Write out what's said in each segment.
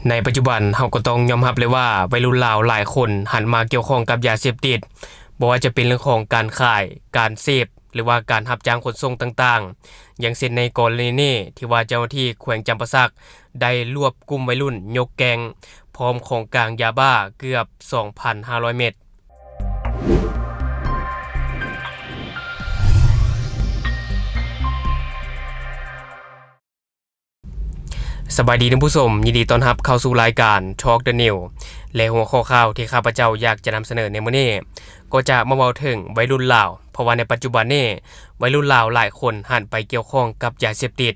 ในปัจจุบันเราก็ต้องยอมรับเลยว่าวัยรุ่นลาวหลายคนหันมาเกี่ยวข้องกับยาเสพติดบ่ว่าจะเป็นเรื่องของการขายการเสพหรือว่าการรับจ้างขนส่งต่างๆอย่างเช่นในกรณีนี้ที่ว่าเจ้าหน้าที่แขวงจำปาสักได้รวบกลุ่มวัยรุ่นยกแก๊งพร้อมของกลางยาบ้าเกือบ 2,500 เม็ดสบายดีท่านผู้ชมยินดีต้อนรับเข้าสู่รายการ Talk the New และหัวข้อข่าวที่ข้าพเจ้าอยากจะนำเสนอในมื้อนี้ก็จะมาเว้าถึงวัยรุ่นลาวเพราะว่าในปัจจุบันนี้วัยรุ่นลาวหลายคนหันไปเกี่ยวข้องกับยาเสพติด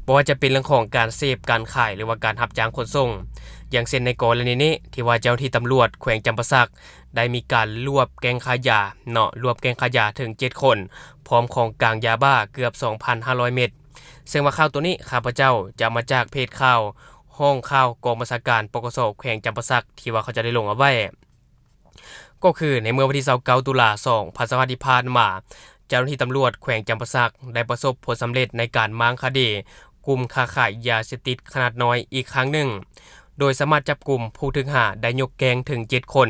บ่ว่าจะเป็นเรื่องของการเสพการขายหรือว่าการรับจ้างขนส่งอย่างเช่นในกรณีนี้ที่ว่าเจ้าที่ตำรวจแขวงจำปาสักได้มีการรวบแก๊งค้ายารวบแก๊งค้ายาถึง7คนพร้อมของกลางยาบ้าเกือบ 2,500 เม็ดซึ่งว่าข่าวตัวนี้ข้าพเจ้าจะมาจากเพจข่าวห้องข่าวกองบัญชาการปกส.แขวงจำปาสักที่ว่าเขาจะได้ลงเอาไว้ก็คือในเมื่อวันที่29ตุลาคม2025ที่ผ่านมาเจ้าหน้าที่ตำรวจแขวงจำปาสักได้ประสบผลสำเร็จในการม้างคดีกลุ่มค้าขายยาเสพติดขนาดน้อยอีกครั้งหนึ่งโดยสามารถจับกลุ่มผู้ถูกหาได้ยกแก๊งถึง7คน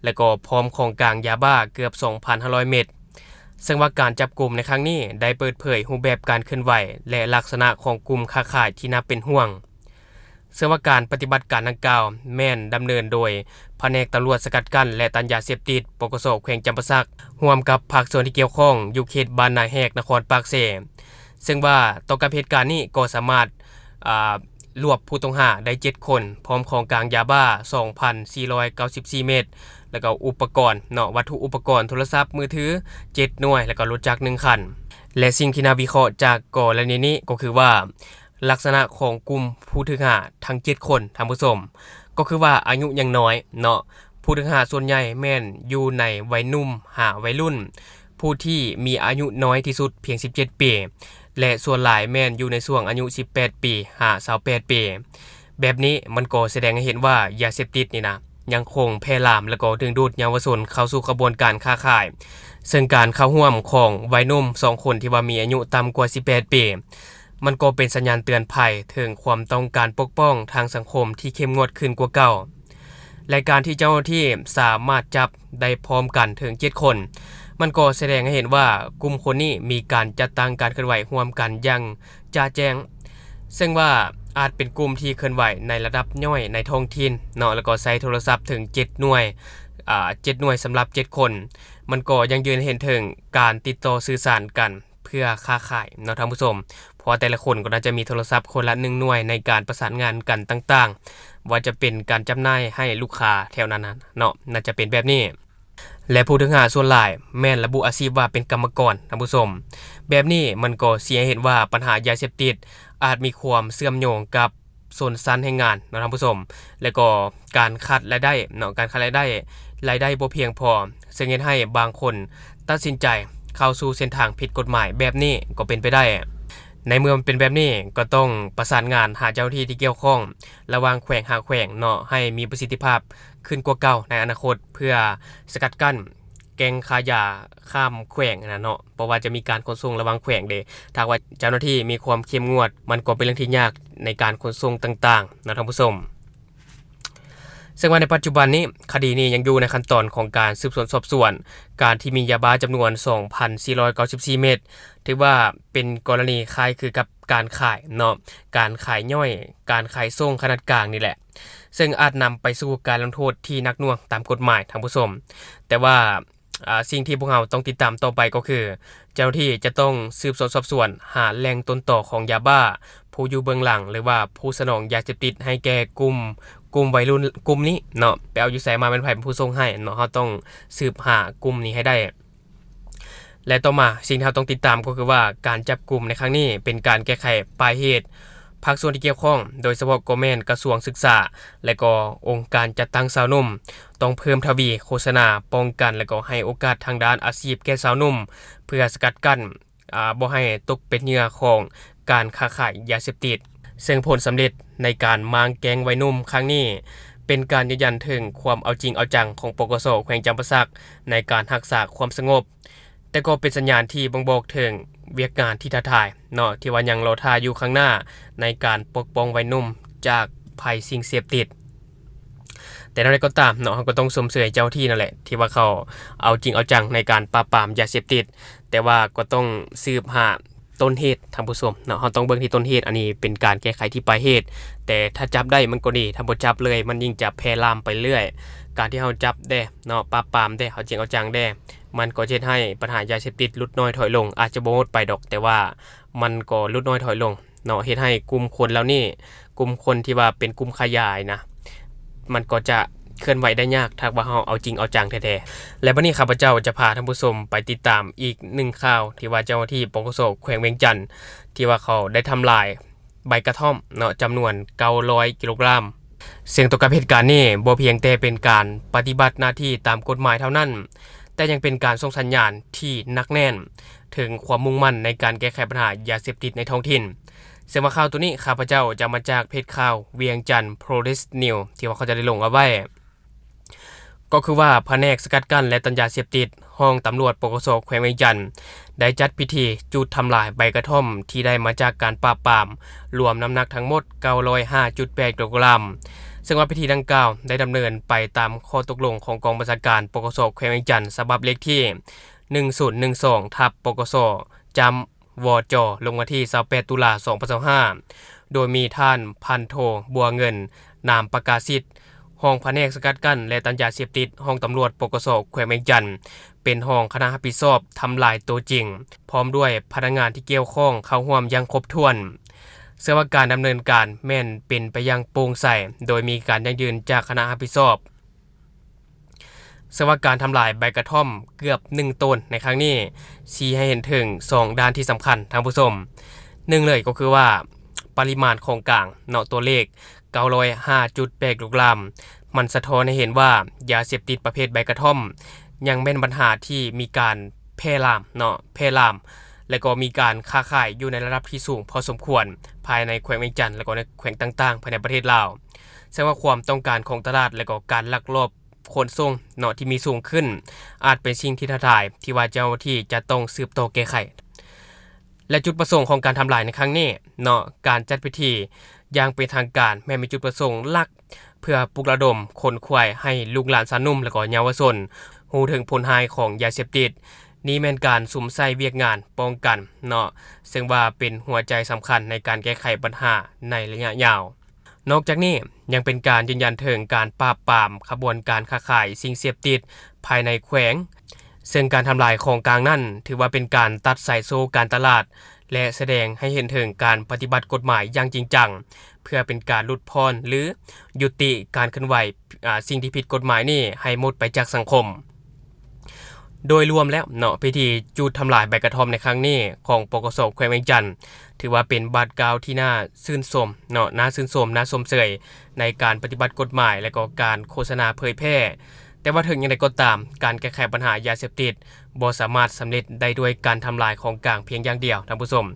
และก็พร้อมของกลางยาบ้าเกือบ 2,500 เม็ดซึ่งว่าการจับกลุ่มในครั้งนี้ได้เปิดเผยรูปแบบการเคลื่อนไหวและลักษณะของกลุ่มค้าขายที่น่าเป็นห่วงซึ่งว่าการปฏิบัติการดังกล่าวแม่นดำเนินโดยแผนกตำรวจสกัดกั้นและตันยาเสพติดปกส.แขวงจำปาสักร่วมกับภาคส่วนที่เกี่ยวข้องอยู่เขตบ้านนาแฮกนครปากเสซึ่งว่าต่อกับเหตุการณ์นี้ก็สามารถรวบผู้ต้องหาได้7คนพร้อมของกลางยาบ้า 2,494 เม็ดแล้วก็อุปกรณ์วัตถุอุปกรณ์โทรศัพท์มือถือ7หน่วยแล้วก็รถจักร1คันและสิ่งที่น่าวิเคราะห์จากกรณีนี้ก็คือว่าลักษณะของกลุ่มผู้ถูกหาทั้ง7คนท่านผู้ชมก็คือว่าอายุยังน้อยผู้ถูกหาส่วนใหญ่แม่นอยู่ในวัยหนุ่มหาวัยรุ่นผู้ที่มีอายุน้อยที่สุดเพียง17ปีและส่วนหลายแม่นอยู่ในช่วงอายุ18ปีหา28ปีแบบนี้มันก็แสดงให้เห็นว่ายาเสพติดนี่นะยังคงแพร่ลามและก็ดึงดูดเยาวชนเข้าสู่กระบวนการค้าขายซึ่งการเข้าร่วมของวัยหนุ่ม2คนที่ว่ามีอายุต่ำกว่า18ปีมันก็เป็นสัญญาณเตือนภัยถึงความต้องการปกป้องทางสังคมที่เข้มงวดขึ้นกว่าเก่าและการที่เจ้าหน้าที่สามารถจับได้พร้อมกันถึง7คนมันก็แสดงให้เห็นว่ากลุ่มคนนี้มีการจัดตั้งการเคลื่อนไหวร่วมกันอย่างจ่าแจ้งซึ่งว่าอาจเป็นกลุ่มที่เคลื่อนไหวในระดับย่อยในท้องถิ่นแล้วก็ใช้โทรศัพท์ถึง7หน่วย7หน่วยสำหรับ7คนมันก็ยังยืนเห็นถึงการติดต่อสื่อสารกันเพื่อค้าขายท่านผู้ชมเพราะแต่ละคนก็น่าจะมีโทรศัพท์คนละ1หน่วยในการประสานงานกันต่างๆว่าจะเป็นการจำหน่ายให้ลูกค้าแถวนั้นน่าจะเป็นแบบนี้และผู้ถูกหาส่วนหลายแม่นระบุอาชีพว่าเป็นกรรมกรท่านผู้ชมแบบนี้มันก็เสียเห็นว่าปัญหายาเสพติดอาจมีความเชื่อมโยงกับโซนสั้นแห่งงานท่านผู้ชมและก็การขาดรายได้การขาดรายได้บ่เพียงพอซึ่งเฮ็ดให้บางคนตัดสินใจเข้าสู่เส้นทางผิดกฎหมายแบบนี้ก็เป็นไปได้ในเมื่อมันเป็นแบบนี้ก็ต้องประสานงานหาเจ้าหน้าที่ที่เกี่ยวข้องระหว่างแขวงหาแขวงให้มีประสิทธิภาพขึ้นกว่าเก่าในอนาคตเพื่อสกัดกั้นแก๊งค้ายาข้ามแขวงเพราะว่าจะมีการขนส่งระหว่างแขวงเด้ถ้าว่าเจ้าหน้าที่มีความเข้มงวดมันก็เป็นเรื่องที่ยากในการขนส่งต่างๆท่านผู้ชมซึ่งว่าในปัจจุบันนี้คดีนี้ยังอยู่ในขั้นตอนของการสืบสวนสอบสวนการที่มียาบ้าจำนวน 2,494 เม็ดถือว่าเป็นกรณีคล้ายคือกับการขายการขายย่อยการขายส่งขนาดกลางนี่แหละซึ่งอาจนำไปสู่การลงโทษที่หนักหน่วงตามกฎหมายท่านผู้ชมแต่ว่าสิ่งที่พวกเราต้องติดตามต่อไปก็คือเจ้าหน้าที่จะต้องสืบสวนสอบสวนหาแหล่งต้นต่อของยาบ้าผู้อยู่เบื้องหลังหรือว่าผู้สนองยาเสพติดให้แก่กลุ่มวัยรุ่นกลุ่มนี้ไปเอาอยู่ไสมาเป็นไผเป็นผู้ส่งให้เฮาต้องสืบหากลุ่มนี้ให้ได้และต่อมาสิ่งที่เราต้องติดตามก็คือว่าการจับกลุ่มในครั้งนี้เป็นการแก้ไขปลายเหตุภาคส่วนที่เกี่ยวข้องโดยเฉพาะกแม่นกระทรวงศึกษาและก็องค์การจัดตั้งสาวนุ่มต้องเพิ่มทวีโฆษณาป้องกันและก็ให้โอกาสทางด้านอาชีพแก่สาวนุ่มเพื่อสกัดกั้นบ่ให้ตกเป็นเหยื่อของการค้าขายยาเสพติดซึ่งผลสำเร็จในการมางแก๊งวัยนุ่มครั้งนี้เป็นการยืนยันถึงความเอาจริงเอาจังของปกส.แขวงจำปาสักในการรักษาความสงบแต่ก็เป็นสัญญาณที่บ่งบอกถึงเวียกงานที่ท้าทายที่ว่ายังรอท่าอยู่ข้างหน้าในการปกป้องวัยนุ่มจาก ภัยสิ่งเสพติดแต่อะไรก็ตามเนาะเราก็ต้องชมเชยเจ้าที่นั่นแหละที่ว่าเขาเอาจริงเอาจังในการปราบปรามยาเสพติดแต่ว่าก็ต้องสืบหาต้นเหตุท่านผู้ชมเนาะเราต้องเบิ่งที่ต้นเหตุอันนี้เป็นการแก้ไขที่ปลายเหตุแต่ถ้าจับได้มันก็ดีถ้าบ่จับเลยมันยิ่งจะแพร่ลามไปเรื่อยการที่เราจับได้เนาะปราบปรามได้เอาจริงเอาจังได้มันก็จะเฮ็ดให้ปัญหายาเสพติดลดน้อยถอยลงอาจจะบ่หมดไปดอกแต่ว่ามันก็ลดน้อยถอยลงเนาะเฮ็ดให้กลุ่มคนแล้วนี่กลุ่มคนที่ว่าเป็นกลุ่มขยายนะมันก็จะเคลื่อนไหวได้ยากถ้าว่าเราเอาจริงเอาจังแท้ๆและวันนี้ข้าพเจ้าจะพาท่านผู้ชมไปติดตามอีก1ข่าวที่ว่าเจ้าหน้าที่ปกสแขวงเวียงจันทน์ที่ว่าเขาได้ทำลายใบกระท่อมเนาะจำนวน900กิโลกรัมซึ่งต่อกับเหตุการณ์นี้บ่เพียงแต่เป็นการปฏิบัติหน้าที่ตามกฎหมายเท่านั้นแต่ยังเป็นการส่งสัญญาณที่หนักแน่นถึงความมุ่งมั่นในการแก้ไขปัญหายาเสพติดในท้องถิ่นซึ่งว่าข่าวตัวนี้ข้าพเจ้าจะมาจากเพจข่าวเวียงจันทน์ Progress News ที่ว่าเขาจะได้ลงเอาไว้ก็คือว่าแผนกสกัดกั้นและตัญญาเสพติดห้องตำรวจปกสแขวงเวียงจันทน์ได้จัดพิธีจุดทำลายใบกระท่อมที่ได้มาจากการปราบปรามรวมน้ำหนักทั้งหมด 905.8 กิโลกรัมซึ่งว่าพิธีดังกล่าวได้ดำเนินไปตามข้อตกลงของกองบัญชาการปกสแขวงเวียงจันทน์ฉบับเลขที่ 1012/ปกสจำวจลงวันที่28ตุลาคม2025โดยมีท่านพันโทบัวเงินนามประกาศสิทธิ์ห้องแผนกสกัดกั้นและตัญญาเสพติดห้องตำรวจปกสแขวงเวียงจันทน์เป็นห้องคณะรับผิดชอบทำลายตัวจริงพร้อมด้วยพนักงานที่เกี่ยวข้องเข้าร่วมอย่างครบถ้วนเชื่อว่าการดำเนินการแม่นเป็นไปอย่างโปร่งใสโดยมีการยั่งยืนจากคณะรับผิดชอบเชื่อว่าการทำลายใบกระท่อมเกือบ1ต้นในครั้งนี้ชี้ให้เห็นถึง2ด้านที่สำคัญทางผู้ชม1เลยก็คือว่าปริมาณของกลางเนาะตัวเลข 905.8 กิโลกรัมมันสะท้อนให้เห็นว่ายาเสพติดประเภทใบกระท่อมยังเป็นปัญหาที่มีการแพร่ลามเนาะแพร่ลามและก็มีการค้าขายอยู่ในระดับที่สูงพอสมควรภายในแขวงเวียงจันทน์และก็ในแขวงต่างๆภายในประเทศลาวแสดงว่าความต้องการของตลาดและก็การลักลอบขนส่งเนาะที่มีสูงขึ้นอาจเป็นสิ่งที่ท้าทายที่ว่าเจ้าที่จะต้องสืบต่อแก้ไขและจุดประสงค์ของการทำลายในครั้งนี้เนาะการจัดพิธีอย่างเป็นทางการแม้มีจุดประสงค์หลักเพื่อปลุกระดมคนควายให้ลูกหลานสาวนุ่มและก็เยาวชนรู้ถึงผลหายของยาเสพติดนี่แม่นการสุ่มใส่เวียกงานป้องกันเนาะซึ่งว่าเป็นหัวใจสำคัญในการแก้ไขปัญหาในระยะยาวนอกจากนี้ยังเป็นการยืนยันถึงการปราบปรามขบวนการค้าขายสิ่งเสพติดภายในแขวงซึ่งการทำลายของกลางนั่นถือว่าเป็นการตัดสายโซ่การตลาดและแสดงให้เห็นถึงการปฏิบัติกฎหมายอย่างจริงจังเพื่อเป็นการลดพรหรือยุติการเคลื่อนไหวสิ่งที่ผิดกฎหมายนี่ให้หมดไปจากสังคมโดยรวมแล้วเนาะพิธีจุดทำลายใบกระท่อมในครั้งนี้ของปกสแขวงเวียงจันทน์ถือว่าเป็นบาดกล่าวที่น่าชื่นชมเนาะน่าชื่นชมน่าชมเชยในการปฏิบัติกฎหมายและก็การโฆษณาเผยแพร่แต่ว่าถึงอย่างไรก็ตามการแก้ไขปัญหายาเสพติดบ่สามารถสำเร็จได้ด้วยการทำลายของกลางเพียงอย่างเดียวท่านผู้ชม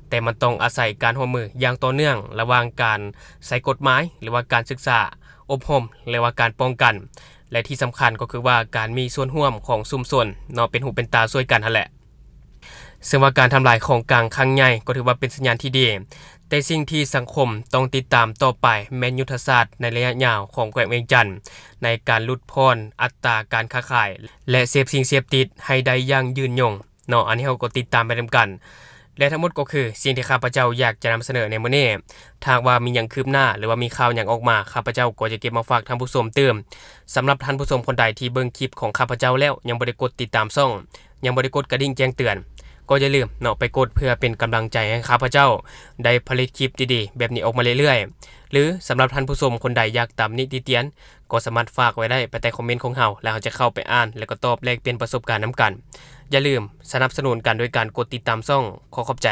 แต่มันต้องอาศัยการร่วมมืออย่างต่อเนื่องระหว่างการใช้กฎหมายหรือว่าการศึกษาอบรมหรือว่าการป้องกันและที่สำคัญก็คือว่าการมีส่วนร่วมของชุมชนเนาะเป็นหูเป็นตาช่วยกันนั่นแหละซึ่งว่าการทำลายของกลางครั้งใหญ่ก็ถือว่าเป็นสัญญาณที่ดีแต่สิ่งที่สังคมต้องติดตามต่อไปแม่นยุทธศาสตร์ในระยะยาวของแขวงเวียงจันทน์ในการลดพรอัตราการค้าขายและเสพสิ่งเสพติดให้ได้ยั่งยืนยงเนาะอันนี้เราก็ติดตามไปนำกันและทั้งหมดก็คือสิ่งที่ข้าพเจ้าอยากจะนำเสนอในมื้อนี้ถ้าว่ามีหยังคืบหน้าหรือว่ามีข่าวหยังออกมาข้าพเจ้าก็จะเก็บมาฝากท่านผู้ชมเติมสำหรับท่านผู้ชมคนใดที่เบิ่งคลิปของข้าพเจ้าแล้วยังบ่ได้กดติดตามช่องยังบ่ได้กดกระดิ่งแจ้งเตือนก็อย่าลืมเนาะไปกดเพื่อเป็นกำลังใจให้ข้าพเจ้าได้ผลิตคลิปดีๆแบบนี้ออกมาเรื่อยๆหรือสำหรับท่านผู้ชมคนใดอยากตำหนิติเตียนก็สามารถฝากไว้ได้ไปใต้คอมเมนต์ของเราแล้วเราจะเข้าไปอ่านแล้วก็ตอบแลกเปลี่ยนประสบการณ์นํกันอย่าลืมสนับสนุนกันโดยการกดติดตามช่องขอขอบใจ